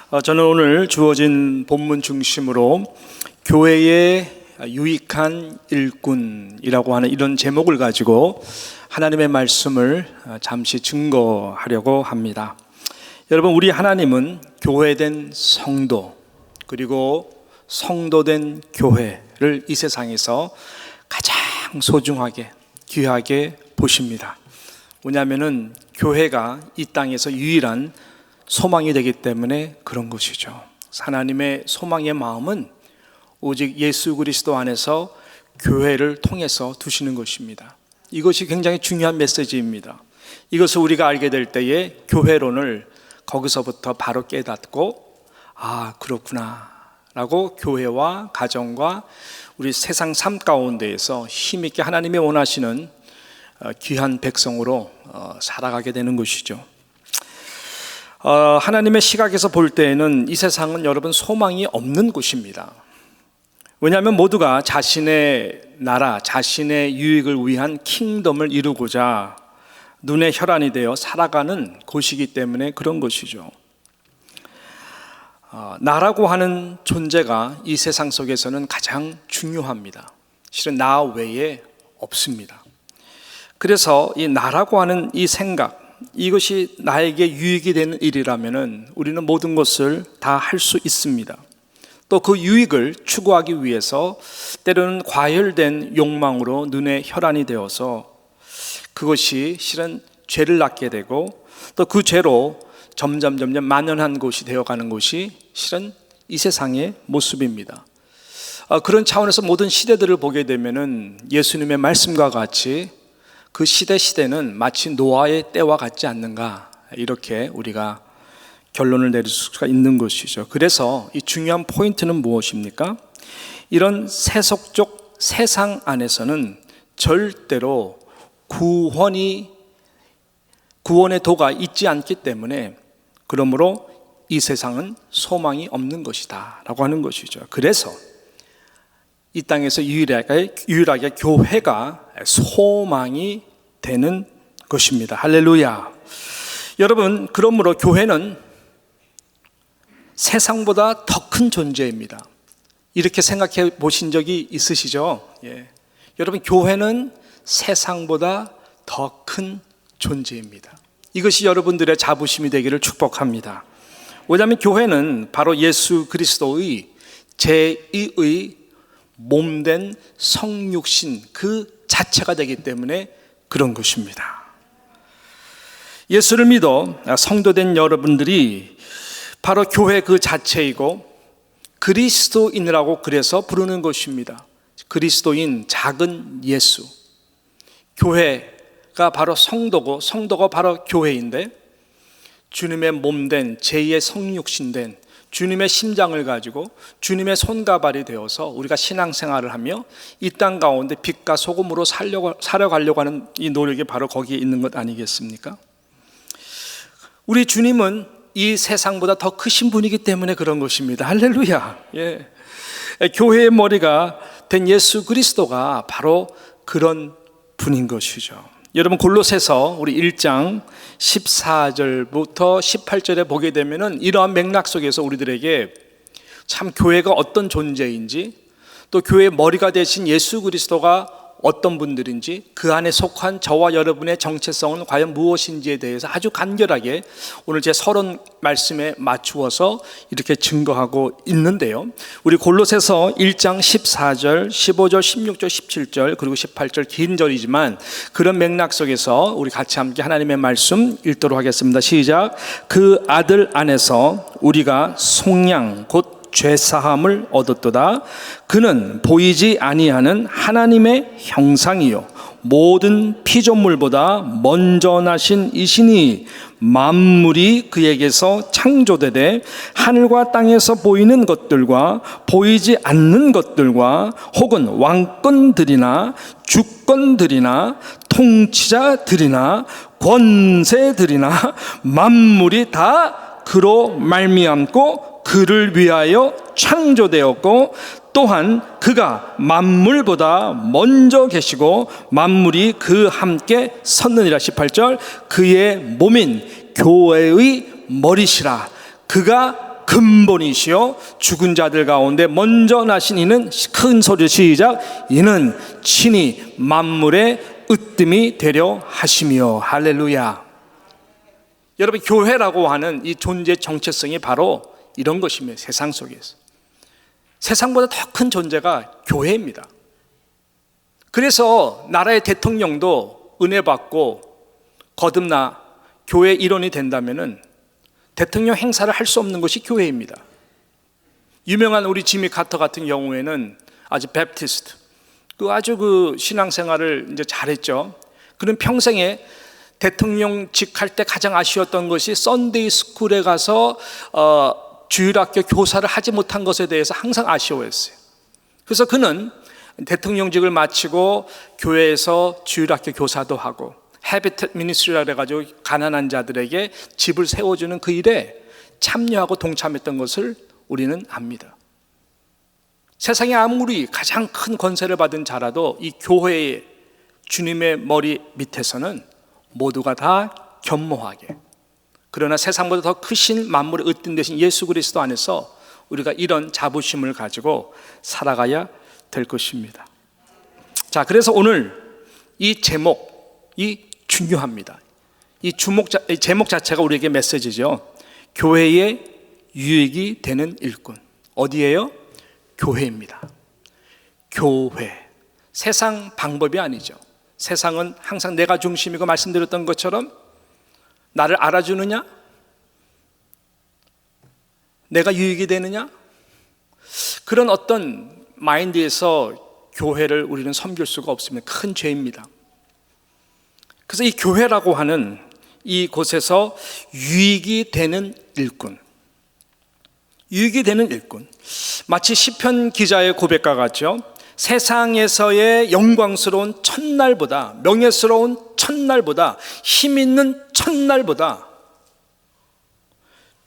저는 오늘 주어진 본문 중심으로 교회의 유익한 일꾼이라고 하는 이런 제목을 가지고 하나님의 말씀을 잠시 증거하려고 합니다. 여러분, 우리 하나님은 교회된 성도 그리고 성도된 교회를 이 세상에서 가장 소중하게 귀하게 보십니다. 왜냐하면 교회가 이 땅에서 유일한 소망이 되기 때문에 그런 것이죠. 하나님의 소망의 마음은 오직 예수 그리스도 안에서 교회를 통해서 두시는 것입니다. 이것이 굉장히 중요한 메시지입니다. 이것을 우리가 알게 될 때에 교회론을 거기서부터 바로 깨닫고 그렇구나 라고 교회와 가정과 우리 세상 삶 가운데에서 힘있게 하나님이 원하시는 귀한 백성으로 살아가게 되는 것이죠. 하나님의 시각에서 볼 때에는 이 세상은 여러분 소망이 없는 곳입니다. 왜냐하면 모두가 자신의 나라, 자신의 유익을 위한 킹덤을 이루고자 눈의 혈안이 되어 살아가는 곳이기 때문에 그런 것이죠. 나라고 하는 존재가 이 세상 속에서는 가장 중요합니다. 실은 나 외에 없습니다. 그래서 이 나라고 하는 이 생각, 이것이 나에게 유익이 되는 일이라면 우리는 모든 것을 다 할 수 있습니다. 또 그 유익을 추구하기 위해서 때로는 과열된 욕망으로 눈에 혈안이 되어서 그것이 실은 죄를 낳게 되고 또 그 죄로 점점 만연한 곳이 되어가는 것이 실은 이 세상의 모습입니다. 그런 차원에서 모든 시대들을 보게 되면은 예수님의 말씀과 같이 그 시대는 마치 노아의 때와 같지 않는가, 이렇게 우리가 결론을 내릴 수가 있는 것이죠. 그래서 이 중요한 포인트는 무엇입니까? 이런 세속적 세상 안에서는 절대로 구원의 도가 있지 않기 때문에, 그러므로 이 세상은 소망이 없는 것이다 라고 하는 것이죠. 그래서 이 땅에서 유일하게 교회가 소망이 되는 것입니다. 할렐루야. 여러분, 그러므로 교회는 세상보다 더 큰 존재입니다. 이렇게 생각해 보신 적이 있으시죠? 여러분, 교회는 세상보다 더 큰 존재입니다. 이것이 여러분들의 자부심이 되기를 축복합니다. 왜냐하면 교회는 바로 예수 그리스도의 제2의 몸된 성육신 그 자체가 되기 때문에 그런 것입니다. 예수를 믿어 성도된 여러분들이 바로 교회 그 자체이고 그리스도인이라고 그래서 부르는 것입니다. 그리스도인, 작은 예수. 교회가 바로 성도고 성도가 바로 교회인데, 주님의 몸된 제2의 성육신된 주님의 심장을 가지고 주님의 손과 발이 되어서 우리가 신앙생활을 하며 이 땅 가운데 빛과 소금으로 살아가려고 하는 이 노력이 바로 거기에 있는 것 아니겠습니까? 우리 주님은 이 세상보다 더 크신 분이기 때문에 그런 것입니다. 할렐루야. 교회의 머리가 된 예수 그리스도가 바로 그런 분인 것이죠. 여러분, 골로새서 우리 1장 14절부터 18절에 보게 되면은 이러한 맥락 속에서 우리들에게 참 교회가 어떤 존재인지, 또 교회의 머리가 되신 예수 그리스도가 어떤 분들인지, 그 안에 속한 저와 여러분의 정체성은 과연 무엇인지에 대해서 아주 간결하게 오늘 제 서론 말씀에 맞추어서 이렇게 증거하고 있는데요. 우리 골로새서 1장 14절, 15절, 16절, 17절 그리고 18절 긴 절이지만 그런 맥락 속에서 우리 같이 함께 하나님의 말씀 읽도록 하겠습니다. 시작. 그 아들 안에서 우리가 속량 곧 죄사함을 얻었도다. 그는 보이지 아니하는 하나님의 형상이요 모든 피조물보다 먼저 나신 이시니 만물이 그에게서 창조되되 하늘과 땅에서 보이는 것들과 보이지 않는 것들과 혹은 왕권들이나 주권들이나 통치자들이나 권세들이나 만물이 다 그로 말미암고 그를 위하여 창조되었고, 또한 그가 만물보다 먼저 계시고 만물이 그 함께 섰느니라. 18절. 그의 몸인 교회의 머리시라. 그가 근본이시요 죽은 자들 가운데 먼저 나신 이는, 큰 소리 시작, 이는 친히 만물의 으뜸이 되려 하시며. 할렐루야. 여러분, 교회라고 하는 이 존재 정체성이 바로 이런 것입니다. 세상 속에서 세상보다 더 큰 존재가 교회입니다. 그래서 나라의 대통령도 은혜 받고 거듭나 교회 일원이 된다면은 대통령 행사를 할 수 없는 것이 교회입니다. 유명한 우리 지미 카터 같은 경우에는 아주 베프티스트, 아주 신앙생활을 이제 잘했죠. 그는 평생에 대통령직 할 때 가장 아쉬웠던 것이 썬데이 스쿨에 가서 주일학교 교사를 하지 못한 것에 대해서 항상 아쉬워했어요. 그래서 그는 대통령직을 마치고 교회에서 주일학교 교사도 하고 해비텟 미니스트리라 해가지고 가난한 자들에게 집을 세워주는 그 일에 참여하고 동참했던 것을 우리는 압니다. 세상에 아무리 가장 큰 권세를 받은 자라도 이 교회의 주님의 머리 밑에서는 모두가 다 겸모하게, 그러나 세상보다 더 크신 만물의 으뜸 되신 예수 그리스도 안에서 우리가 이런 자부심을 가지고 살아가야 될 것입니다. 자, 그래서 오늘 이 제목이 중요합니다. 이 제목 자체가 우리에게 메시지죠. 교회의 유익이 되는 일꾼. 어디예요? 교회입니다. 교회. 세상 방법이 아니죠. 세상은 항상 내가 중심이고, 말씀드렸던 것처럼 나를 알아주느냐? 내가 유익이 되느냐? 그런 어떤 마인드에서 교회를 우리는 섬길 수가 없습니다. 큰 죄입니다. 그래서 이 교회라고 하는 이곳에서 유익이 되는 일꾼, 유익이 되는 일꾼, 마치 시편 기자의 고백과 같죠. 세상에서의 영광스러운 첫날보다, 명예스러운 첫날보다, 힘 있는 첫날보다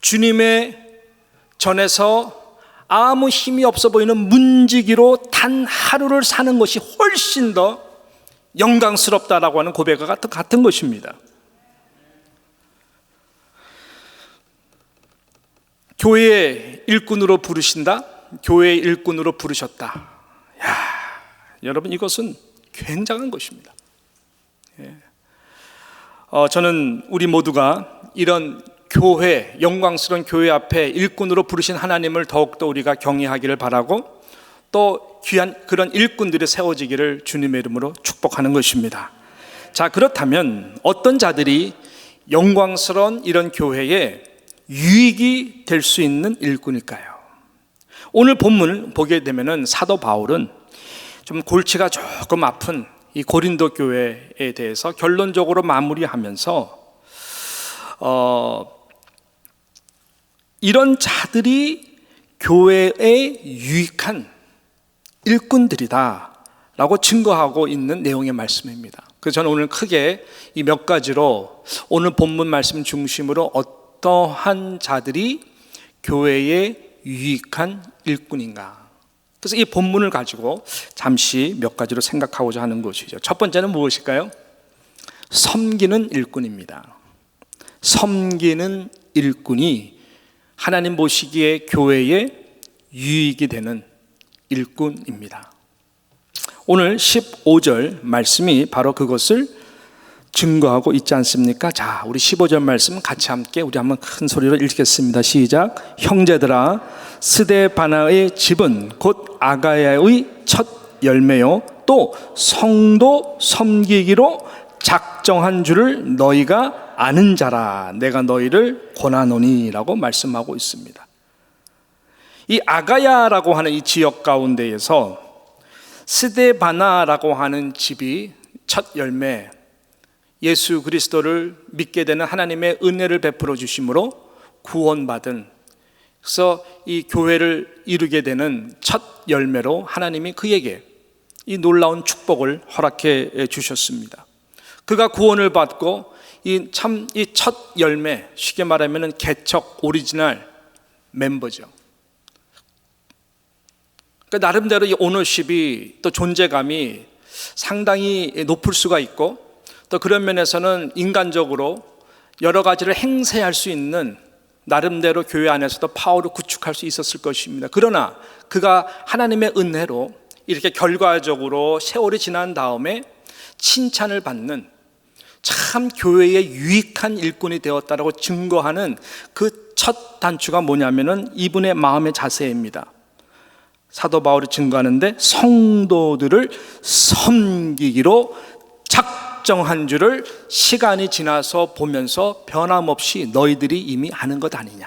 주님의 전에서 아무 힘이 없어 보이는 문지기로 단 하루를 사는 것이 훨씬 더 영광스럽다라고 하는 고백과 같은 것입니다. 교회의 일꾼으로 부르신다? 교회의 일꾼으로 부르셨다. 야, 여러분, 이것은 굉장한 것입니다. 저는 우리 모두가 이런 교회, 영광스러운 교회 앞에 일꾼으로 부르신 하나님을 더욱더 우리가 경외하기를 바라고, 또 귀한 그런 일꾼들이 세워지기를 주님의 이름으로 축복하는 것입니다. 자, 그렇다면 어떤 자들이 영광스러운 이런 교회에 유익이 될 수 있는 일꾼일까요? 오늘 본문을 보게 되면은 사도 바울은 좀 골치가 조금 아픈 이 고린도 교회에 대해서 결론적으로 마무리하면서 이런 자들이 교회에 유익한 일꾼들이다 라고 증거하고 있는 내용의 말씀입니다. 그래서 저는 오늘 크게 이 몇 가지로 오늘 본문 말씀 중심으로 어떠한 자들이 교회에 유익한 일꾼인가, 그래서 이 본문을 가지고 잠시 몇 가지로 생각하고자 하는 것이죠. 첫 번째는 무엇일까요? 섬기는 일꾼입니다. 섬기는 일꾼이 하나님 보시기에 교회에 유익이 되는 일꾼입니다. 오늘 15절 말씀이 바로 그것을 증거하고 있지 않습니까? 자, 우리 15절 말씀 같이 함께 우리 한번 큰 소리로 읽겠습니다. 시작. 형제들아, 스데바나의 집은 곧 아가야의 첫 열매요 또 성도 섬기기로 작정한 줄을 너희가 아는 자라. 내가 너희를 권하노니 라고 말씀하고 있습니다. 이 아가야라고 하는 이 지역 가운데에서 스데바나라고 하는 집이 첫 열매, 예수 그리스도를 믿게 되는 하나님의 은혜를 베풀어 주심으로 구원받은, 그래서 이 교회를 이루게 되는 첫 열매로 하나님이 그에게 이 놀라운 축복을 허락해 주셨습니다. 그가 구원을 받고 이 첫 열매, 쉽게 말하면 개척 오리지널 멤버죠. 그러니까 나름대로 이 오너십이, 또 존재감이 상당히 높을 수가 있고, 또 그런 면에서는 인간적으로 여러 가지를 행사할 수 있는 나름대로 교회 안에서도 파워를 구축할 수 있었을 것입니다. 그러나 그가 하나님의 은혜로 이렇게 결과적으로 세월이 지난 다음에 칭찬을 받는 참 교회에 유익한 일꾼이 되었다라고 증거하는 그 첫 단추가 뭐냐면은 이분의 마음의 자세입니다. 사도 바울이 증거하는데 성도들을 섬기기로 작정한 줄을 시간이 지나서 보면서 변함없이 너희들이 이미 아는 것 아니냐.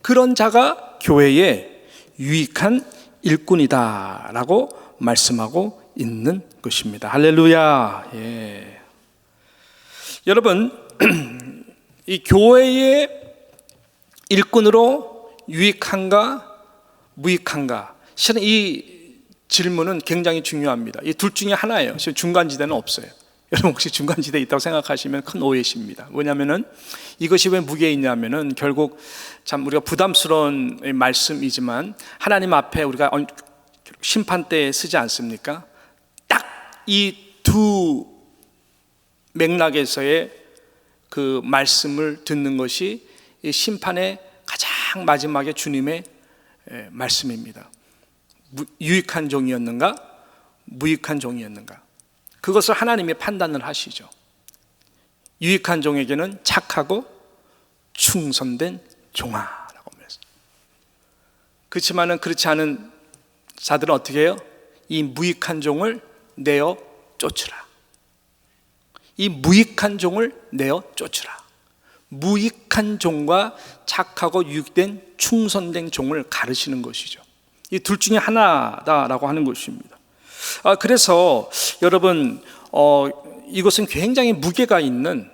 그런 자가 교회에 유익한 일꾼이다라고 말씀하고 있는 것입니다. 할렐루야. 예. 여러분, 이 교회의 일꾼으로 유익한가 무익한가, 실은 이 질문은 굉장히 중요합니다. 이 둘 중에 하나예요. 중간지대는 없어요. 여러분 혹시 중간지대에 있다고 생각하시면 큰 오해십니다. 왜냐하면 이것이 왜 무게에 있냐면은 결국 참 우리가 부담스러운 말씀이지만 하나님 앞에 우리가 심판 때에 쓰지 않습니까? 딱 이 두 맥락에서의 그 말씀을 듣는 것이 이 심판의 가장 마지막에 주님의 말씀입니다. 유익한 종이었는가 무익한 종이었는가, 그것을 하나님이 판단을 하시죠. 유익한 종에게는 착하고 충성된 종아라고 하면서, 그렇지만은 그렇지 않은 자들은 어떻게 해요? 이 무익한 종을 내어 쫓으라. 이 무익한 종을 내어 쫓으라. 무익한 종과 착하고 유익된 충성된 종을 가르치는 것이죠. 이 둘 중에 하나다라고 하는 것입니다. 그래서 여러분, 이것은 굉장히 무게가 있는,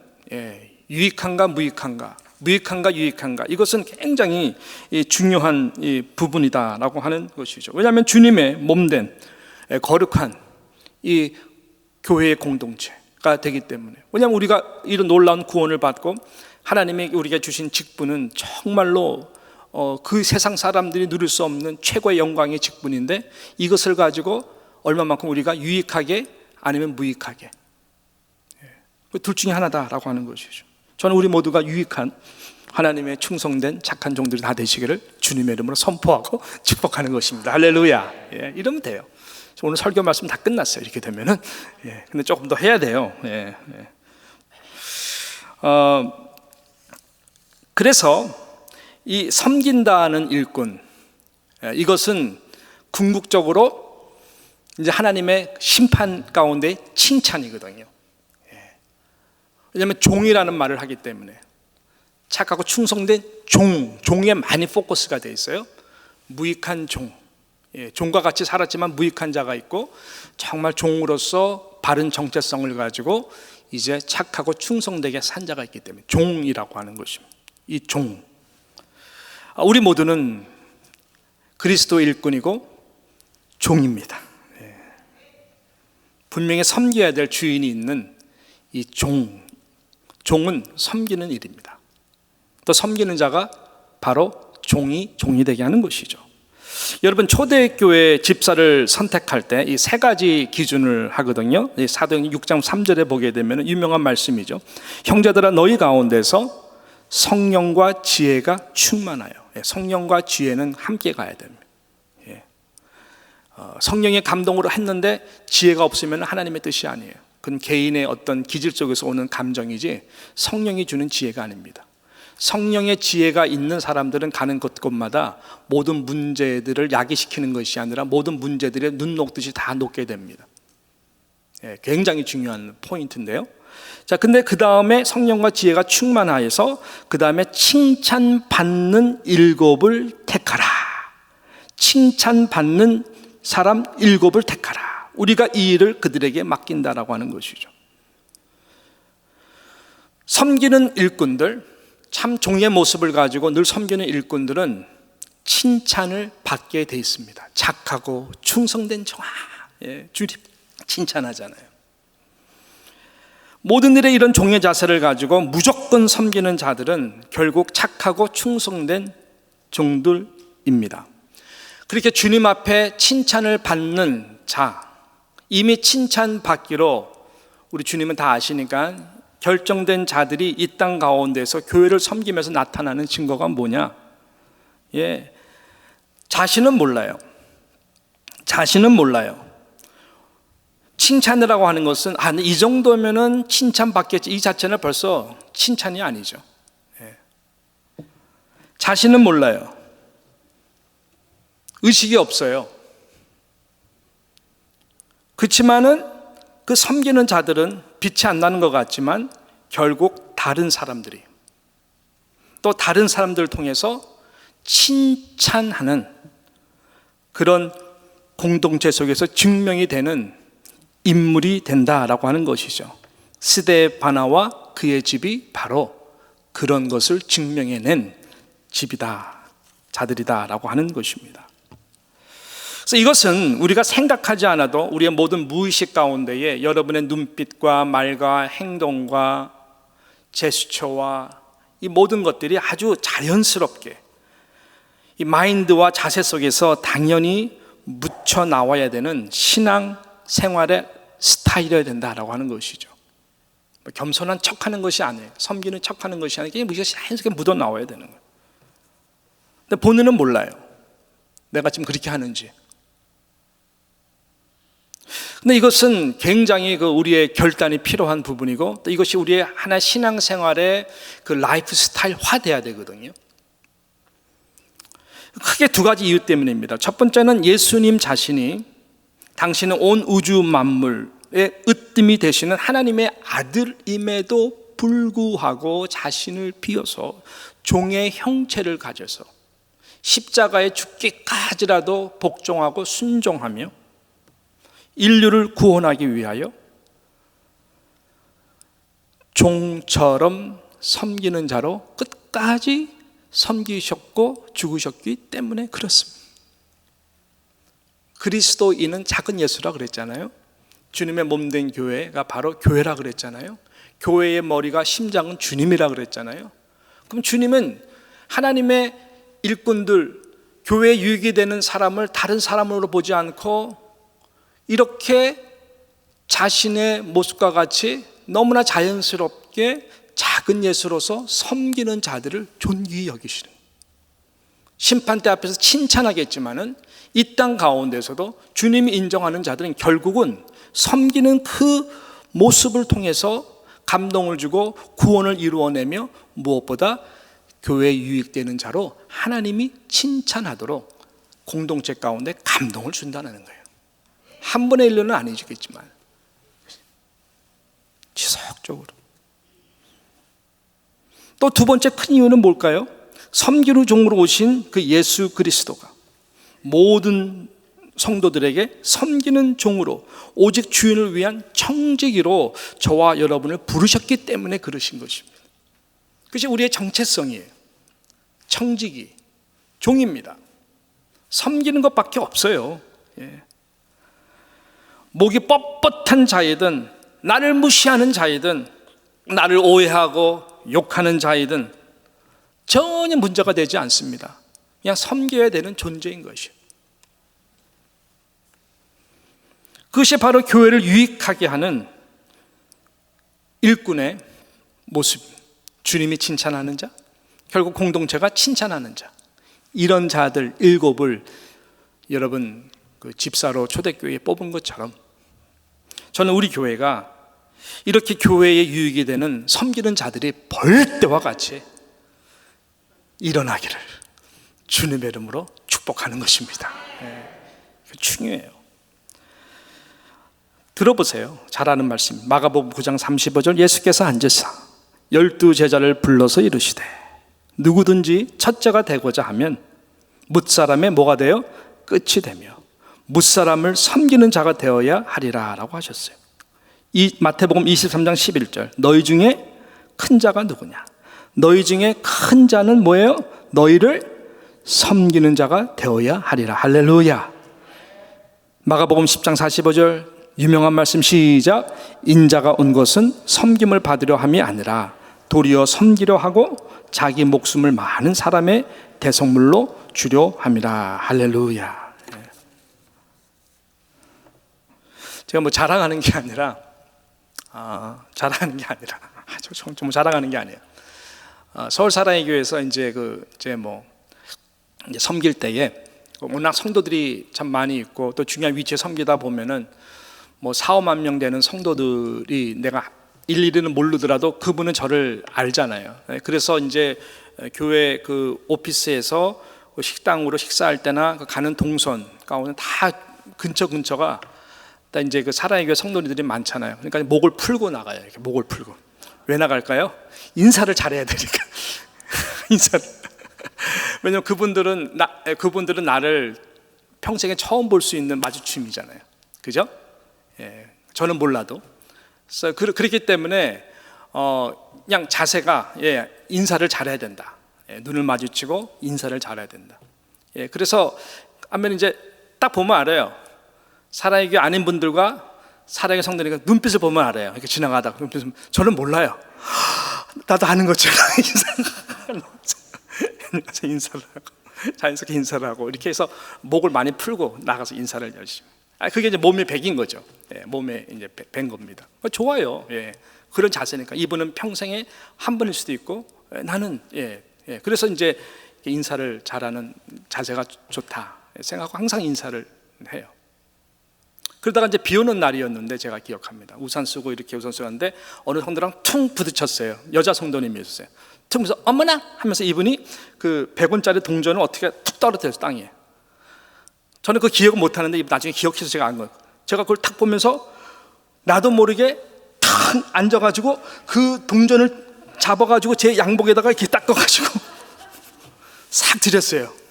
유익한가 무익한가, 무익한가 유익한가, 이것은 굉장히 중요한 부분이다라고 하는 것이죠. 왜냐하면 주님의 몸된 거룩한 이 교회의 공동체가 되기 때문에. 왜냐하면 우리가 이런 놀라운 구원을 받고 하나님이 우리가 주신 직분은 정말로 그 세상 사람들이 누릴 수 없는 최고의 영광의 직분인데, 이것을 가지고 얼마만큼 우리가 유익하게 아니면 무익하게, 둘 중에 하나다라고 하는 것이죠. 저는 우리 모두가 유익한 하나님의 충성된 착한 종들이 다 되시기를 주님의 이름으로 선포하고 축복하는 것입니다. 할렐루야. 이러면 돼요. 오늘 설교 말씀 다 끝났어요. 이렇게 되면은. 근데 조금 더 해야 돼요. 그래서 이 섬긴다는 일꾼, 이것은 궁극적으로 이제 하나님의 심판 가운데 칭찬이거든요. 왜냐하면 종이라는 말을 하기 때문에 착하고 충성된 종에 많이 포커스가 돼 있어요. 무익한 종, 종과 같이 살았지만 무익한 자가 있고, 정말 종으로서 바른 정체성을 가지고 이제 착하고 충성되게 산 자가 있기 때문에 종이라고 하는 것입니다. 이 종, 우리 모두는 그리스도 일꾼이고 종입니다. 분명히 섬겨야 될 주인이 있는 이 종은 섬기는 일입니다. 또 섬기는 자가 바로 종이 되게 하는 것이죠. 여러분, 초대교회 집사를 선택할 때 이 세 가지 기준을 하거든요. 사도행전 6장 3절에 보게 되면 유명한 말씀이죠. 형제들아, 너희 가운데서 성령과 지혜가 충만하여. 성령과 지혜는 함께 가야 됩니다. 성령의 감동으로 했는데 지혜가 없으면 하나님의 뜻이 아니에요. 그건 개인의 어떤 기질 속에서 오는 감정이지 성령이 주는 지혜가 아닙니다. 성령의 지혜가 있는 사람들은 가는 곳곳마다 모든 문제들을 야기시키는 것이 아니라 모든 문제들의 눈 녹듯이 다 녹게 됩니다. 굉장히 중요한 포인트인데요. 자, 근데 그 다음에 성령과 지혜가 충만하여서 그 다음에 칭찬받는 일곱을 택하라. 칭찬받는 사람 일곱을 택하라. 우리가 이 일을 그들에게 맡긴다라고 하는 것이죠. 섬기는 일꾼들, 참 종의 모습을 가지고 늘 섬기는 일꾼들은 칭찬을 받게 돼 있습니다. 착하고 충성된 종아, 주님 칭찬하잖아요. 모든 일에 이런 종의 자세를 가지고 무조건 섬기는 자들은 결국 착하고 충성된 종들입니다. 그렇게 주님 앞에 칭찬을 받는 자, 이미 칭찬받기로 우리 주님은 다 아시니까 결정된 자들이 이 땅 가운데서 교회를 섬기면서 나타나는 증거가 뭐냐? 자신은 몰라요. 자신은 몰라요. 칭찬이라고 하는 것은 이 정도면은 칭찬받겠지, 이 자체는 벌써 칭찬이 아니죠. 자신은 몰라요. 의식이 없어요. 그렇지만은 그 섬기는 자들은 빛이 안 나는 것 같지만 결국 다른 사람들이, 또 다른 사람들을 통해서 칭찬하는 그런 공동체 속에서 증명이 되는 인물이 된다라고 하는 것이죠. 스데바나와 그의 집이 바로 그런 것을 증명해낸 집이다, 자들이다라고 하는 것입니다. 그래서 이것은 우리가 생각하지 않아도 우리의 모든 무의식 가운데에 여러분의 눈빛과 말과 행동과 제스처와 이 모든 것들이 아주 자연스럽게 이 마인드와 자세 속에서 당연히 묻혀 나와야 되는 신앙 생활의 스타일이어야 된다라고 하는 것이죠. 겸손한 척하는 것이 아니에요. 섬기는 척하는 것이 아니에요. 이게 자연스럽게 묻어 나와야 되는 거예요. 근데 본인은 몰라요. 내가 지금 그렇게 하는지. 근데 이것은 굉장히 우리의 결단이 필요한 부분이고, 또 이것이 우리의 하나의 신앙생활의 그 라이프 스타일화 돼야 되거든요. 크게 두 가지 이유 때문입니다. 첫 번째는 예수님 자신이 당신은 온 우주 만물의 으뜸이 되시는 하나님의 아들임에도 불구하고 자신을 비워서 종의 형체를 가져서 십자가에 죽기까지라도 복종하고 순종하며 인류를 구원하기 위하여 종처럼 섬기는 자로 끝까지 섬기셨고 죽으셨기 때문에 그렇습니다. 그리스도인은 작은 예수라 그랬잖아요. 주님의 몸된 교회가 바로 교회라 그랬잖아요. 교회의 머리가 심장은 주님이라 그랬잖아요. 그럼 주님은 하나님의 일꾼들, 교회에 유익이 되는 사람을 다른 사람으로 보지 않고 이렇게 자신의 모습과 같이 너무나 자연스럽게 작은 예수로서 섬기는 자들을 존귀히 여기시는, 심판대 앞에서 칭찬하겠지만은 이 땅 가운데서도 주님이 인정하는 자들은 결국은 섬기는 그 모습을 통해서 감동을 주고 구원을 이루어내며 무엇보다 교회에 유익되는 자로 하나님이 칭찬하도록 공동체 가운데 감동을 준다는 거예요. 한 번의 일로는 아니겠지만 지속적으로. 또 두 번째 큰 이유는 뭘까요? 섬기는 종으로 오신 그 예수 그리스도가 모든 성도들에게 섬기는 종으로 오직 주인을 위한 청지기로 저와 여러분을 부르셨기 때문에 그러신 것입니다. 그것이 우리의 정체성이에요. 청지기, 종입니다. 섬기는 것밖에 없어요. 목이 뻣뻣한 자이든 나를 무시하는 자이든 나를 오해하고 욕하는 자이든 전혀 문제가 되지 않습니다. 그냥 섬겨야 되는 존재인 것이에요. 그것이 바로 교회를 유익하게 하는 일꾼의 모습. 주님이 칭찬하는 자, 결국 공동체가 칭찬하는 자, 이런 자들 7을 여러분 집사로 초대교회에 뽑은 것처럼 저는 우리 교회가 이렇게 교회에 유익이 되는 섬기는 자들이 벌떼와 같이 일어나기를 주님의 이름으로 축복하는 것입니다. 중요해요. 들어보세요. 잘하는 말씀. 마가복음 9장 35절, 예수께서 앉으사 12 제자를 불러서 이르시되 누구든지 첫째가 되고자 하면 뭇사람의 뭐가 되어 끝이 되며 뭇사람을 섬기는 자가 되어야 하리라 라고 하셨어요. 이 마태복음 23장 11절, 너희 중에 큰 자가 누구냐? 너희 중에 큰 자는 뭐예요? 너희를 섬기는 자가 되어야 하리라. 할렐루야. 마가복음 10장 45절, 유명한 말씀 시작. 인자가 온 것은 섬김을 받으려 함이 아니라 도리어 섬기려 하고 자기 목숨을 많은 사람의 대속물로 주려 함이라. 할렐루야. 제가 자랑하는 게 아니라 좀 자랑하는 게 아니에요. 서울 사랑의 교회에서 이제 이제 섬길 때에 워낙 성도들이 참 많이 있고 또 중요한 위치에 섬기다 보면은 4, 5만 명 되는 성도들이 내가 일일이는 모르더라도 그분은 저를 알잖아요. 그래서 이제 교회 그 오피스에서 식당으로 식사할 때나 가는 동선 가운데 다 근처가 다 이제 그 사랑의 교회 성도들이 많잖아요. 그러니까 목을 풀고 나가요. 이렇게 목을 풀고. 왜 나갈까요? 인사를 잘해야 되니까. 인사를. 왜냐면 그분들은 나를 평생에 처음 볼 수 있는 마주침이잖아요. 그죠? 예, 저는 몰라도. 그래서 그렇기 때문에 그냥 자세가 인사를 잘해야 된다. 눈을 마주치고 인사를 잘해야 된다. 그래서 하면 이제 딱 보면 알아요. 사랑의 교회 아닌분들과 사랑의 성도니까 눈빛을 보면 알아요. 이렇게 지나가다가 저는 몰라요. 나도 아는 것처럼 인사를 하고 자연스럽게 인사를 하고 이렇게 해서 목을 많이 풀고 나가서 인사를 열심히. 그게 이제 몸에 배긴 거죠. 몸에 이제 밴 겁니다. 좋아요. 그런 자세니까 이분은 평생에 한 번일 수도 있고 나는 그래서 이제 인사를 잘하는 자세가 좋다 생각하고 항상 인사를 해요. 그러다가 이제 비 오는 날이었는데 제가 기억합니다. 우산 쓰고 이렇게 우산 쓰는데 어느 성도랑 퉁 부딪혔어요. 여자 성도님이었어요. 퉁 그래서 어머나 하면서 이분이 그 100원짜리 동전을 어떻게 툭 떨어뜨렸어요, 땅에. 저는 그 기억을 못 하는데 나중에 기억해서 제가 안 거예요. 제가 그걸 탁 보면서 나도 모르게 탁 앉아가지고 그 동전을 잡아가지고 제 양복에다가 이렇게 닦아가지고 싹 드렸어요.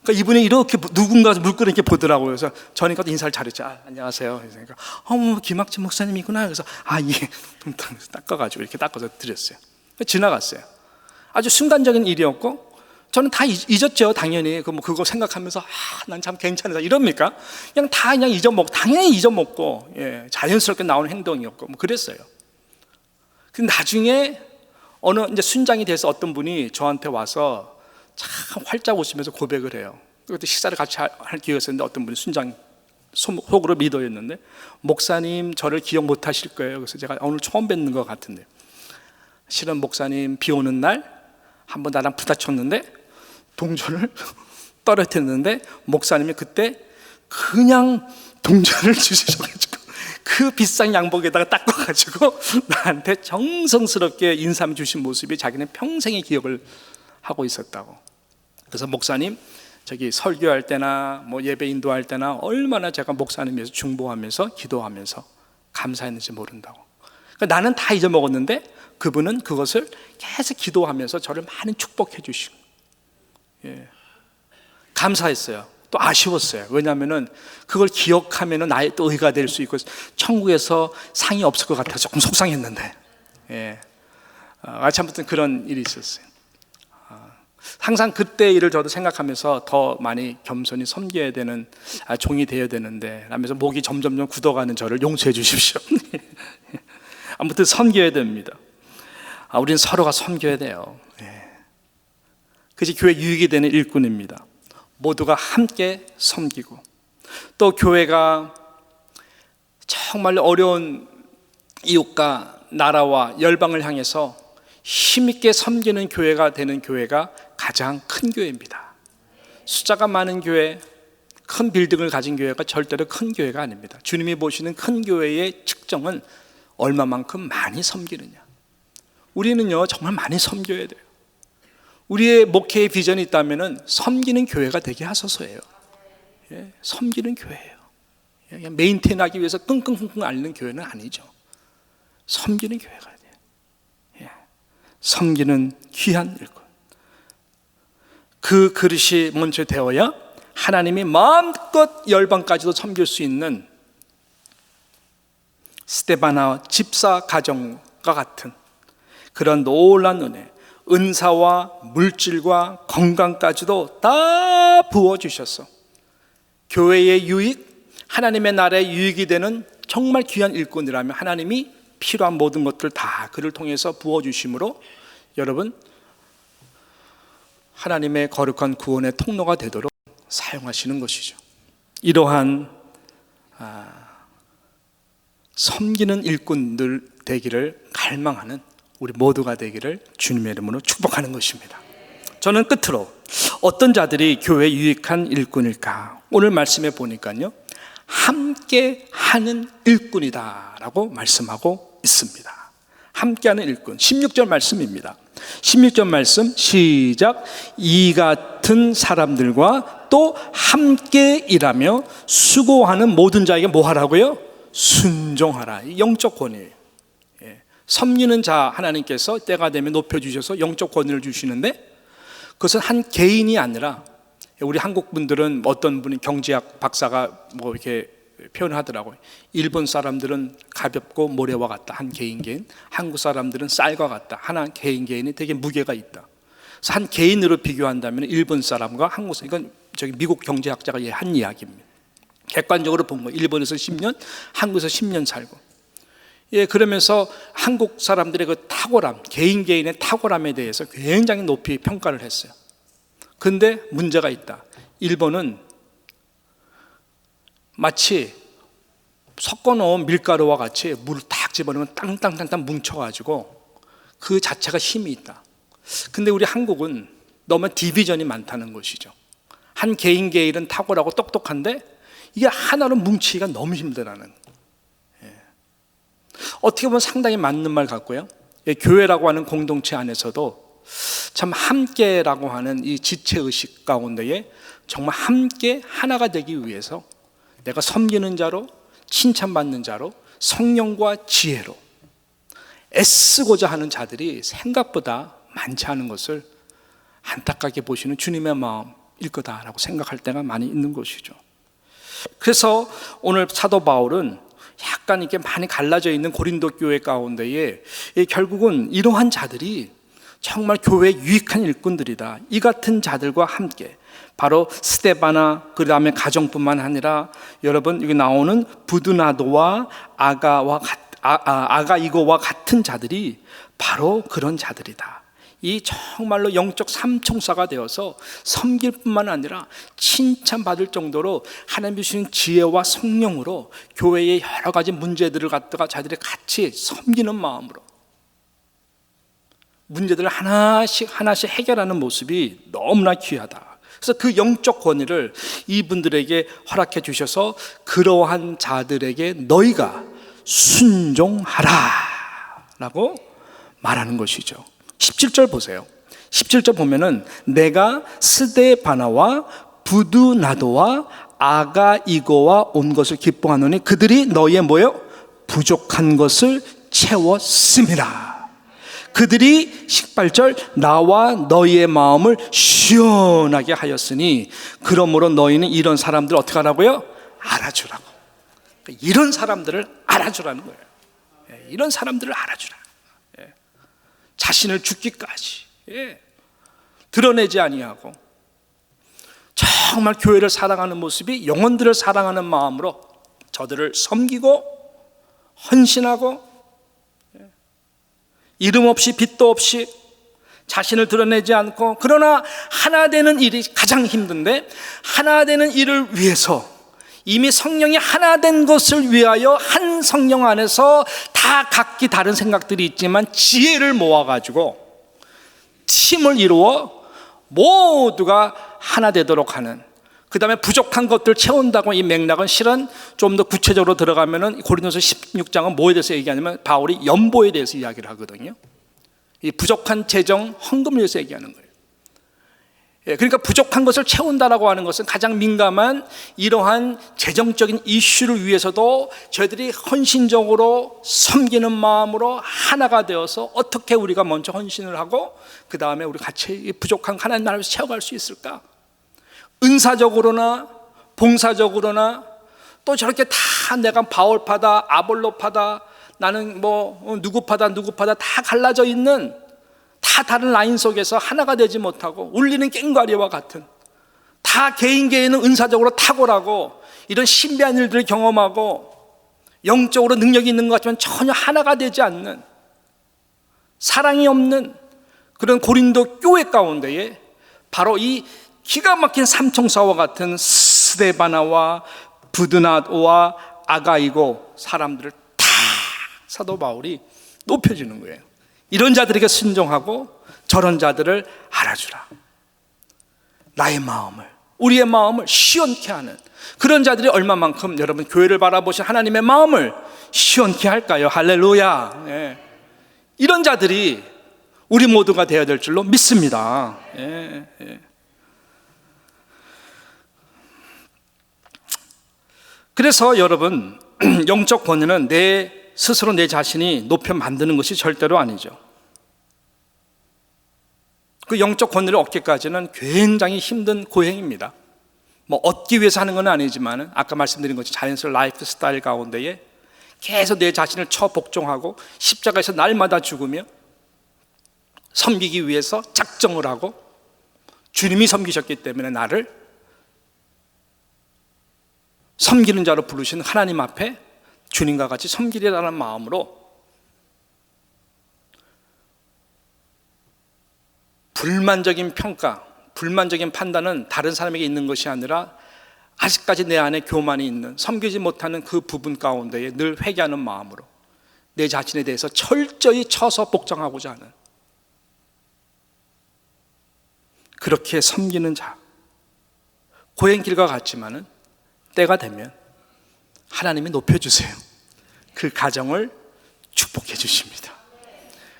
그러니까 이분이 이렇게 누군가 물끄러 이렇게 보더라고요. 그래서 저니까 인사를 잘했죠. 안녕하세요. 그러니까 김학진 목사님이구나. 그래서 예. 닦아가지고 이렇게 닦아서 드렸어요. 지나갔어요. 아주 순간적인 일이었고 저는 다 잊었죠. 당연히 그거 생각하면서 난 참 괜찮다 이럽니까? 그냥 당연히 잊어먹고 자연스럽게 나오는 행동이었고 그랬어요. 근데 나중에 어느 이제 순장이 돼서 어떤 분이 저한테 와서 참 활짝 웃으면서 고백을 해요. 그때 식사를 같이 할 기회가 있었는데 어떤 분이 순장 속으로 믿어였는데 목사님 저를 기억 못 하실 거예요. 그래서 제가 오늘 처음 뵙는 것 같은데 실은 목사님 비 오는 날 한번 나랑 부딪혔는데 동전을 떨어뜨렸는데 목사님이 그때 그냥 동전을 주셔가지고 그 비싼 양복에다가 닦아가지고 나한테 정성스럽게 인사해 주신 모습이 자기는 평생의 기억을 하고 있었다고. 그래서 목사님 저기 설교할 때나 예배 인도할 때나 얼마나 제가 목사님 위해서 중보하면서 기도하면서 감사했는지 모른다고. 그러니까 나는 다 잊어먹었는데 그분은 그것을 계속 기도하면서 저를 많이 축복해 주시고 감사했어요. 또 아쉬웠어요. 왜냐하면은 그걸 기억하면은 나의 또 의가 될 수 있고 천국에서 상이 없을 것 같아서 조금 속상했는데 아무튼 그런 일이 있었어요. 항상 그때 일을 저도 생각하면서 더 많이 겸손히 섬겨야 되는 종이 되어야 되는데 라면서 목이 점점 굳어가는 저를 용서해 주십시오. 아무튼 섬겨야 됩니다. 우리는 서로가 섬겨야 돼요. 그것이 교회 유익이 되는 일꾼입니다. 모두가 함께 섬기고 또 교회가 정말 어려운 이웃과 나라와 열방을 향해서 힘있게 섬기는 교회가 되는 교회가 가장 큰 교회입니다. 숫자가 많은 교회, 큰 빌딩을 가진 교회가 절대로 큰 교회가 아닙니다. 주님이 보시는 큰 교회의 측정은 얼마만큼 많이 섬기느냐. 우리는요 정말 많이 섬겨야 돼요. 우리의 목회의 비전이 있다면 섬기는 교회가 되게 하소서예요. 섬기는 교회예요. 그냥 메인테인하기 위해서 끙끙끙끙 앓는 교회는 아니죠. 섬기는 교회가 돼요. 섬기는 귀한 일꾼. 그 그릇이 먼저 되어야 하나님이 마음껏 열방까지도 섬길 수 있는 스데바나 집사 가정과 같은 그런 놀라운 은혜, 은사와 물질과 건강까지도 다 부어주셔서 교회의 유익, 하나님의 나라의 유익이 되는 정말 귀한 일꾼이라면 하나님이 필요한 모든 것들 다 그를 통해서 부어주심으로 여러분 하나님의 거룩한 구원의 통로가 되도록 사용하시는 것이죠. 이러한 섬기는 일꾼들 되기를 갈망하는 우리 모두가 되기를 주님의 이름으로 축복하는 것입니다. 저는 끝으로 어떤 자들이 교회에 유익한 일꾼일까? 오늘 말씀해 보니까요, 함께 하는 일꾼이다라고 말씀하고 있습니다. 함께 하는 일꾼. 16절 말씀입니다. 16절 말씀 시작. 이 같은 사람들과 또 함께 일하며 수고하는 모든 자에게 뭐 하라고요? 순종하라. 영적 권위. 섬기는 자 하나님께서 때가 되면 높여주셔서 영적 권위를 주시는데, 그것은 한 개인이 아니라, 우리 한국 분들은 어떤 분이 경제학 박사가 뭐 이렇게 표현을 하더라고요. 일본 사람들은 가볍고 모래와 같다, 한 개인. 한국 사람들은 쌀과 같다, 하나 개인이 되게 무게가 있다. 그래서 한 개인으로 비교한다면 일본 사람과 한국 사람, 이건 저기 미국 경제학자가 한 이야기입니다. 객관적으로 본 거예요. 일본에서 10년, 한국에서 10년 살고. 그러면서 한국 사람들의 그 탁월함, 개인의 탁월함에 대해서 굉장히 높이 평가를 했어요. 근데 문제가 있다. 일본은 마치 섞어놓은 밀가루와 같이 물을 딱 집어넣으면 땅땅땅땅 뭉쳐가지고 그 자체가 힘이 있다. 근데 우리 한국은 너무 디비전이 많다는 것이죠. 한 개인은 탁월하고 똑똑한데 이게 하나로 뭉치기가 너무 힘들다는. 어떻게 보면 상당히 맞는 말 같고요. 교회라고 하는 공동체 안에서도 참 함께라고 하는 이 지체의식 가운데에 정말 함께 하나가 되기 위해서 내가 섬기는 자로, 칭찬받는 자로, 성령과 지혜로 애쓰고자 하는 자들이 생각보다 많지 않은 것을 안타깝게 보시는 주님의 마음일 거다라고 생각할 때가 많이 있는 것이죠. 그래서 오늘 사도 바울은 약간 이렇게 많이 갈라져 있는 고린도 교회 가운데에 결국은 이러한 자들이 정말 교회에 유익한 일꾼들이다. 이 같은 자들과 함께, 바로 스데바나, 그 다음에 가정뿐만 아니라 여러분 여기 나오는 부드나도와 아가이고와 같은 자들이 바로 그런 자들이다. 이 정말로 영적 삼총사가 되어서 섬길 뿐만 아니라 칭찬받을 정도로 하나님 주신 지혜와 성령으로 교회의 여러 가지 문제들을 갖다가 자들이 같이 섬기는 마음으로 문제들을 하나씩 해결하는 모습이 너무나 귀하다. 그래서 그 영적 권위를 이분들에게 허락해 주셔서 그러한 자들에게 너희가 순종하라 라고 말하는 것이죠. 17절 보세요. 17절 보면은 내가 스데바나와 부드나도와 아가이고와 온 것을 기뻐하노니 그들이 너희의 뭐요? 부족한 것을 채웠음이라. 그들이 18절 나와 너희의 마음을 시원하게 하였으니 그러므로 너희는 이런 사람들 어떻게 하라고요? 알아주라고. 이런 사람들을 알아주라는 거예요. 이런 사람들을 알아주라. 자신을 죽기까지 드러내지 아니하고 정말 교회를 사랑하는 모습이 영혼들을 사랑하는 마음으로 저들을 섬기고 헌신하고 이름 없이 빚도 없이 자신을 드러내지 않고, 그러나 하나 되는 일이 가장 힘든데 하나 되는 일을 위해서 이미 성령이 하나 된 것을 위하여 한 성령 안에서 다 각기 다른 생각들이 있지만 지혜를 모아가지고 팀을 이루어 모두가 하나 되도록 하는, 그 다음에 부족한 것들 채운다고. 이 맥락은 실은 좀 더 구체적으로 들어가면은 고린도서 16장은 뭐에 대해서 얘기하냐면 바울이 연보에 대해서 이야기를 하거든요. 이 부족한 재정 헌금에 대해서 얘기하는 거예요. 그러니까 부족한 것을 채운다라고 하는 것은 가장 민감한 이러한 재정적인 이슈를 위해서도 저희들이 헌신적으로 섬기는 마음으로 하나가 되어서 어떻게 우리가 먼저 헌신을 하고 그 다음에 우리 같이 부족한 하나님 나라에서 채워갈 수 있을까? 은사적으로나 봉사적으로나 또 저렇게 다 내가 바울파다 아볼로파다 나는 뭐 누구파다 다 갈라져 있는 다 다른 라인 속에서 하나가 되지 못하고 울리는 꽹과리와 같은, 다 개인은 은사적으로 탁월하고 이런 신비한 일들을 경험하고 영적으로 능력이 있는 것 같지만 전혀 하나가 되지 않는, 사랑이 없는 그런 고린도 교회 가운데에 바로 이 기가 막힌 삼총사와 같은 스데바나와 부드나도와 아가이고 사람들을 다 사도 바울이 높여주는 거예요. 이런 자들에게 순종하고 저런 자들을 알아주라. 나의 마음을, 우리의 마음을 시원케 하는 그런 자들이 얼마만큼 여러분 교회를 바라보신 하나님의 마음을 시원케 할까요? 할렐루야. 예. 이런 자들이 우리 모두가 되어야 될 줄로 믿습니다. 예. 예. 그래서 여러분, 영적 권위는 내 스스로 내 자신이 높여 만드는 것이 절대로 아니죠. 그 영적 권위를 얻기까지는 굉장히 힘든 고행입니다. 뭐 얻기 위해서 하는 건 아니지만 아까 말씀드린 것처럼 자연스러운 라이프 스타일 가운데에 계속 내 자신을 처복종하고 십자가에서 날마다 죽으며 섬기기 위해서 작정을 하고 주님이 섬기셨기 때문에 나를 섬기는 자로 부르신 하나님 앞에 주님과 같이 섬기리라는 마음으로 불만적인 평가, 불만적인 판단은 다른 사람에게 있는 것이 아니라 아직까지 내 안에 교만이 있는, 섬기지 못하는 그 부분 가운데에 늘 회개하는 마음으로 내 자신에 대해서 철저히 쳐서 복종하고자 하는 그렇게 섬기는 자, 고행길과 같지만은 때가 되면 하나님이 높여주세요. 그 가정을 축복해 주십니다.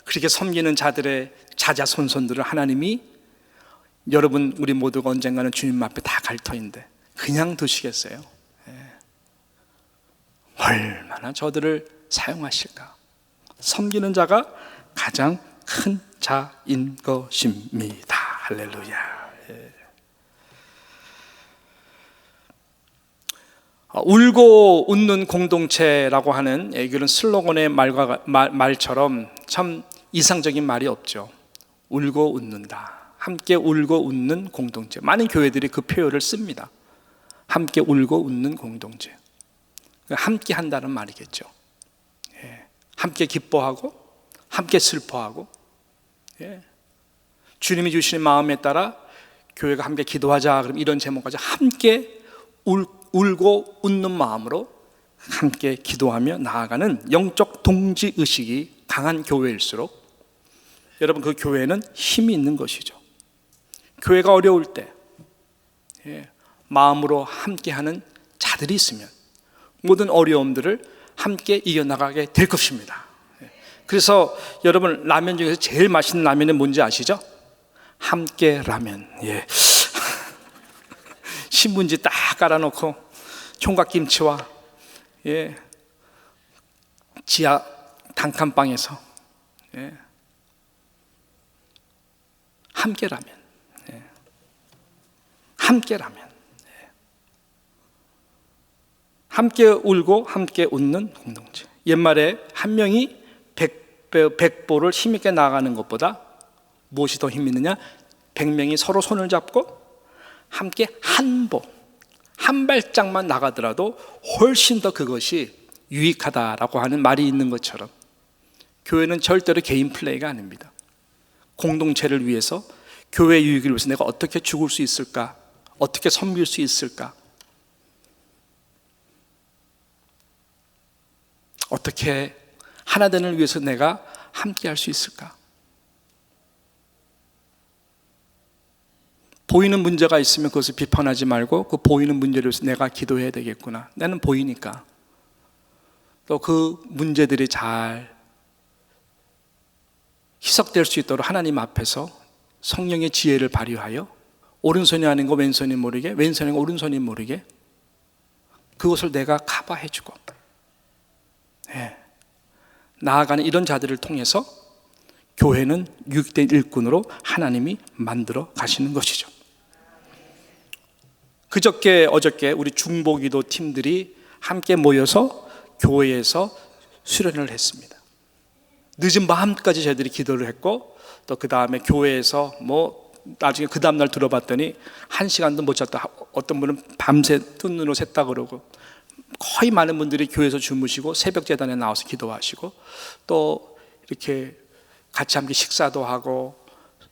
그렇게 섬기는 자들의 자자손손들을 하나님이 여러분 우리 모두가 언젠가는 주님 앞에 다 갈 터인데 그냥 두시겠어요? 얼마나 저들을 사용하실까? 섬기는 자가 가장 큰 자인 것입니다. 할렐루야. 울고 웃는 공동체라고 하는 이런 슬로건의 말처럼 참 이상적인 말이 없죠. 울고 웃는다. 함께 울고 웃는 공동체. 많은 교회들이 그 표현을 씁니다. 함께 울고 웃는 공동체. 함께 한다는 말이겠죠. 함께 기뻐하고 함께 슬퍼하고 주님이 주시는 마음에 따라 교회가 함께 기도하자 그럼 이런 제목까지 함께 울고 웃는 마음으로 함께 기도하며 나아가는 영적 동지의식이 강한 교회일수록 여러분 그 교회는 힘이 있는 것이죠. 교회가 어려울 때 마음으로 함께하는 자들이 있으면 모든 어려움들을 함께 이겨나가게 될 것입니다. 그래서 여러분 라면 중에서 제일 맛있는 라면이 뭔지 아시죠? 함께 라면. 신문지 딱 깔아놓고 총각김치와 지하 단칸방에서 함께 라면. 함께 라면. 함께 울고 함께 웃는 공동체. 옛말에 한 명이 백보를 힘있게 나가는 것보다 무엇이 더 힘이 있느냐? 100명이 서로 손을 잡고 함께 한 발짝만 나가더라도 훨씬 더 그것이 유익하다라고 하는 말이 있는 것처럼 교회는 절대로 개인 플레이가 아닙니다. 공동체를 위해서, 교회 유익을 위해서 내가 어떻게 죽을 수 있을까? 어떻게 섬길 수 있을까? 어떻게 하나됨을 위해서 내가 함께 할 수 있을까? 보이는 문제가 있으면 그것을 비판하지 말고 그 보이는 문제를 위해서 내가 기도해야 되겠구나. 나는 보이니까. 또 그 문제들이 잘 희석될 수 있도록 하나님 앞에서 성령의 지혜를 발휘하여 오른손이 아닌 거 왼손이 모르게, 왼손이 아닌 거 오른손이 모르게 그것을 내가 커버해주고 나아가는 이런 자들을 통해서 교회는 유익된 일꾼으로 하나님이 만들어 가시는 것이죠. 어저께 우리 중보기도 팀들이 함께 모여서 교회에서 수련을 했습니다. 늦은 밤까지 저희들이 기도를 했고 또 그 다음에 교회에서 나중에 그 다음날 들어봤더니 1시간도 못 잤다. 어떤 분은 밤새 뜬 눈으로 샜다 그러고 거의 많은 분들이 교회에서 주무시고 새벽 제단에 나와서 기도하시고 또 이렇게 같이 함께 식사도 하고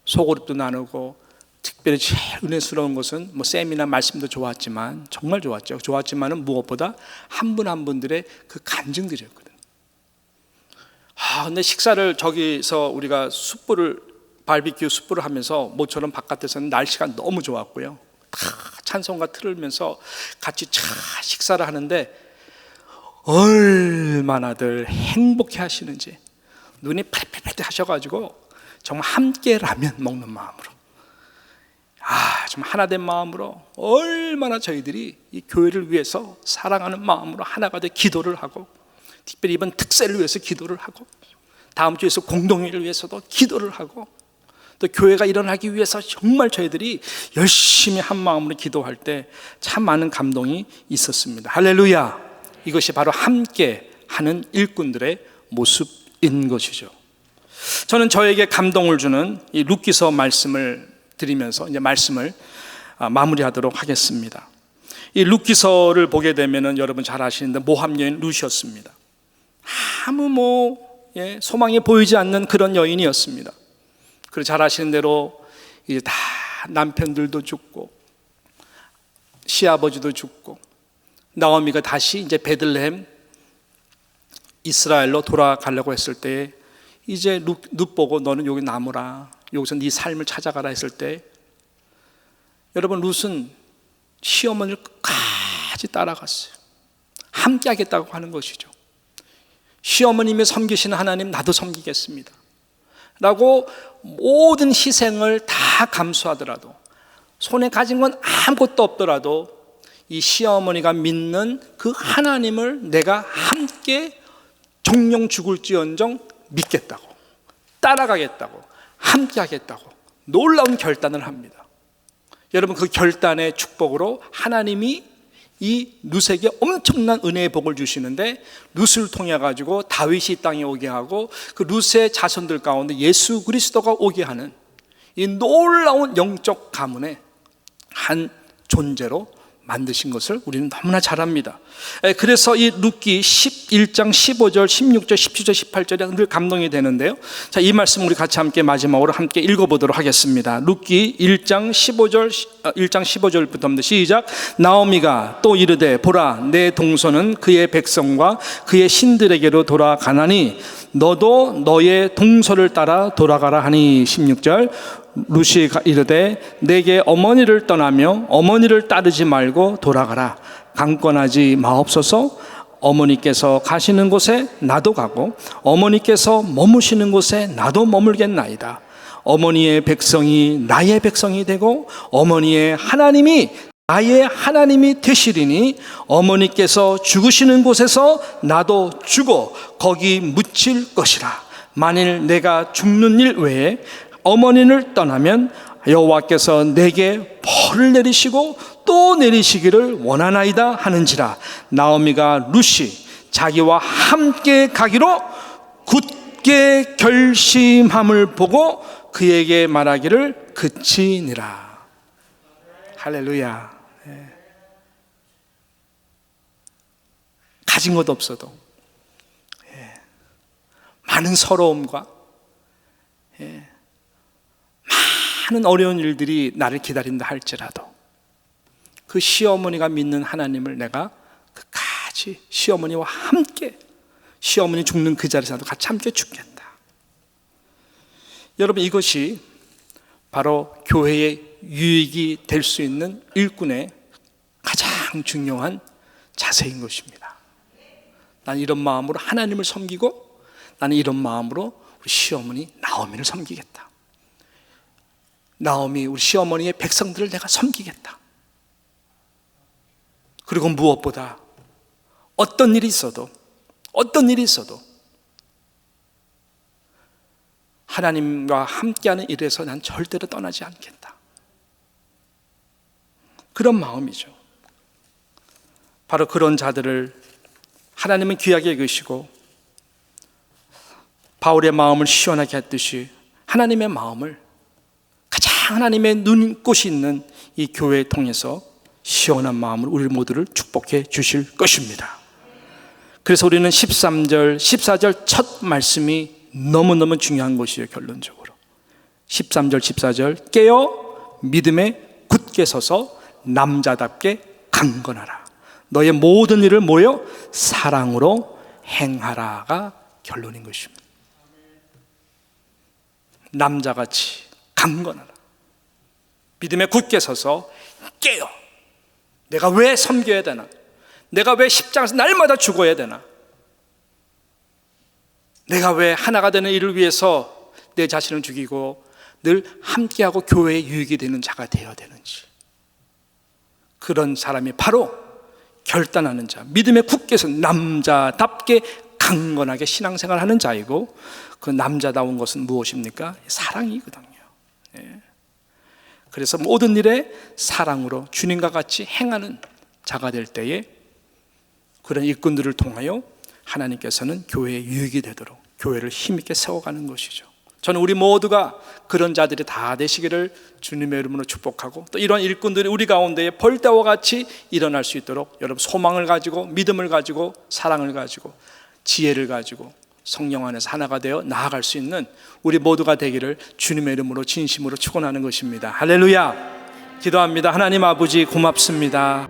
소그룹도 나누고 특별히 제일 은혜스러운 것은 세미나 말씀도 좋았지만 정말 좋았죠. 좋았지만은 무엇보다 한 분 한 분들의 그 간증들이었거든요. 근데 식사를 저기서 우리가 바비큐 숯불을 하면서 모처럼 바깥에서는 날씨가 너무 좋았고요. 다 찬송가 틀으면서 같이 식사를 하는데 얼마나들 행복해 하시는지, 눈이 팔팔팔 하셔가지고 정말 함께 라면 먹는 마음으로, 정말 하나된 마음으로 얼마나 저희들이 이 교회를 위해서 사랑하는 마음으로 하나가 돼 기도를 하고, 특별히 이번 특세를 위해서 기도를 하고, 다음 주에서 공동회를 위해서도 기도를 하고, 또 교회가 일어나기 위해서 정말 저희들이 열심히 한 마음으로 기도할 때 참 많은 감동이 있었습니다. 할렐루야. 이것이 바로 함께 하는 일꾼들의 모습인 것이죠. 저는 저에게 감동을 주는 이 룻기서 말씀을 드리면서 이제 말씀을 마무리하도록 하겠습니다. 이 룻기서를 보게 되면은 여러분 잘 아시는데 모함 여인 룻이었습니다. 아무 소망이 보이지 않는 그런 여인이었습니다. 그리고 잘 아시는 대로 이제 다 남편들도 죽고 시아버지도 죽고, 나오미가 다시 이제 베들레헴 이스라엘로 돌아가려고 했을 때 이제 룻 보고 너는 여기 남으라, 여기서 네 삶을 찾아가라 했을 때, 여러분 룻은 시어머니를 끝까지 따라갔어요. 함께 하겠다고 하는 것이죠. 시어머님이 섬기시는 하나님 나도 섬기겠습니다 라고 모든 희생을 다 감수하더라도, 손에 가진 건 아무것도 없더라도 이 시어머니가 믿는 그 하나님을 내가 함께 정령 죽을지언정 믿겠다고, 따라가겠다고, 함께 하겠다고 놀라운 결단을 합니다. 여러분 그 결단의 축복으로 하나님이 이 룻에게 엄청난 은혜의 복을 주시는데, 룻을 통해 가지고 다윗이 이 땅에 오게 하고 그 룻의 자손들 가운데 예수 그리스도가 오게 하는 이 놀라운 영적 가문의 한 존재로 만드신 것을 우리는 너무나 잘 압니다. 그래서 이 룻기 11장 15절, 16절, 17절, 18절에 늘 감동이 되는데요. 자, 이 말씀 우리 같이 함께 마지막으로 함께 읽어보도록 하겠습니다. 룻기 1장 15절부터 시작. 나오미가 또 이르되 보라, 내 동서는 그의 백성과 그의 신들에게로 돌아가나니 너도 너의 동서를 따라 돌아가라 하니. 16절. 룻이 이르되 내게 어머니를 떠나며 어머니를 따르지 말고 돌아가라. 강권하지 마옵소서. 어머니께서 가시는 곳에 나도 가고 어머니께서 머무시는 곳에 나도 머물겠나이다. 어머니의 백성이 나의 백성이 되고 어머니의 하나님이 나의 하나님이 되시리니, 어머니께서 죽으시는 곳에서 나도 죽어 거기 묻힐 것이라. 만일 내가 죽는 일 외에 어머니를 떠나면 여호와께서 내게 벌을 내리시고 또 내리시기를 원하나이다 하는지라. 나오미가 룻이 자기와 함께 가기로 굳게 결심함을 보고 그에게 말하기를 그치니라. 할렐루야. 가진 것 없어도, 많은 서러움과 많은 어려운 일들이 나를 기다린다 할지라도 그 시어머니가 믿는 하나님을 내가 끝까지 시어머니와 함께, 시어머니 죽는 그 자리에서도 같이 함께 죽겠다. 여러분 이것이 바로 교회의 유익이 될 수 있는 일꾼의 가장 중요한 자세인 것입니다. 나는 이런 마음으로 하나님을 섬기고, 나는 이런 마음으로 우리 시어머니 나오미를 섬기겠다. 나오미 우리 시어머니의 백성들을 내가 섬기겠다. 그리고 무엇보다 어떤 일이 있어도 하나님과 함께하는 일에서 난 절대로 떠나지 않겠다. 그런 마음이죠. 바로 그런 자들을 하나님은 귀하게 여기시고 바울의 마음을 시원하게 했듯이 하나님의 마음을, 가장 하나님의 눈꽃이 있는 이 교회를 통해서 시원한 마음으로 우리 모두를 축복해 주실 것입니다. 그래서 우리는 13절, 14절 첫 말씀이 너무너무 중요한 것이에요. 결론적으로 13절, 14절 깨어 믿음에 굳게 서서 남자답게 강건하라. 너의 모든 일을 모여 사랑으로 행하라가 결론인 것입니다. 남자같이 강건하라. 믿음에 굳게 서서 깨요. 내가 왜 섬겨야 되나? 내가 왜 십자가에서 날마다 죽어야 되나? 내가 왜 하나가 되는 일을 위해서 내 자신을 죽이고 늘 함께하고 교회에 유익이 되는 자가 되어야 되는지. 그런 사람이 바로 결단하는 자, 믿음에 굳게 서 남자답게 강건하게 신앙생활하는 자이고, 그 남자다운 것은 무엇입니까? 사랑이거든요. 그래서 모든 일에 사랑으로 주님과 같이 행하는 자가 될 때에 그런 일꾼들을 통하여 하나님께서는 교회에 유익이 되도록 교회를 힘있게 세워가는 것이죠. 저는 우리 모두가 그런 자들이 다 되시기를 주님의 이름으로 축복하고, 또 이런 일꾼들이 우리 가운데에 벌떼와 같이 일어날 수 있도록 여러분 소망을 가지고 믿음을 가지고 사랑을 가지고 지혜를 가지고 성령 안에서 하나가 되어 나아갈 수 있는 우리 모두가 되기를 주님의 이름으로 진심으로 축원하는 것입니다. 할렐루야. 기도합니다. 하나님 아버지 고맙습니다.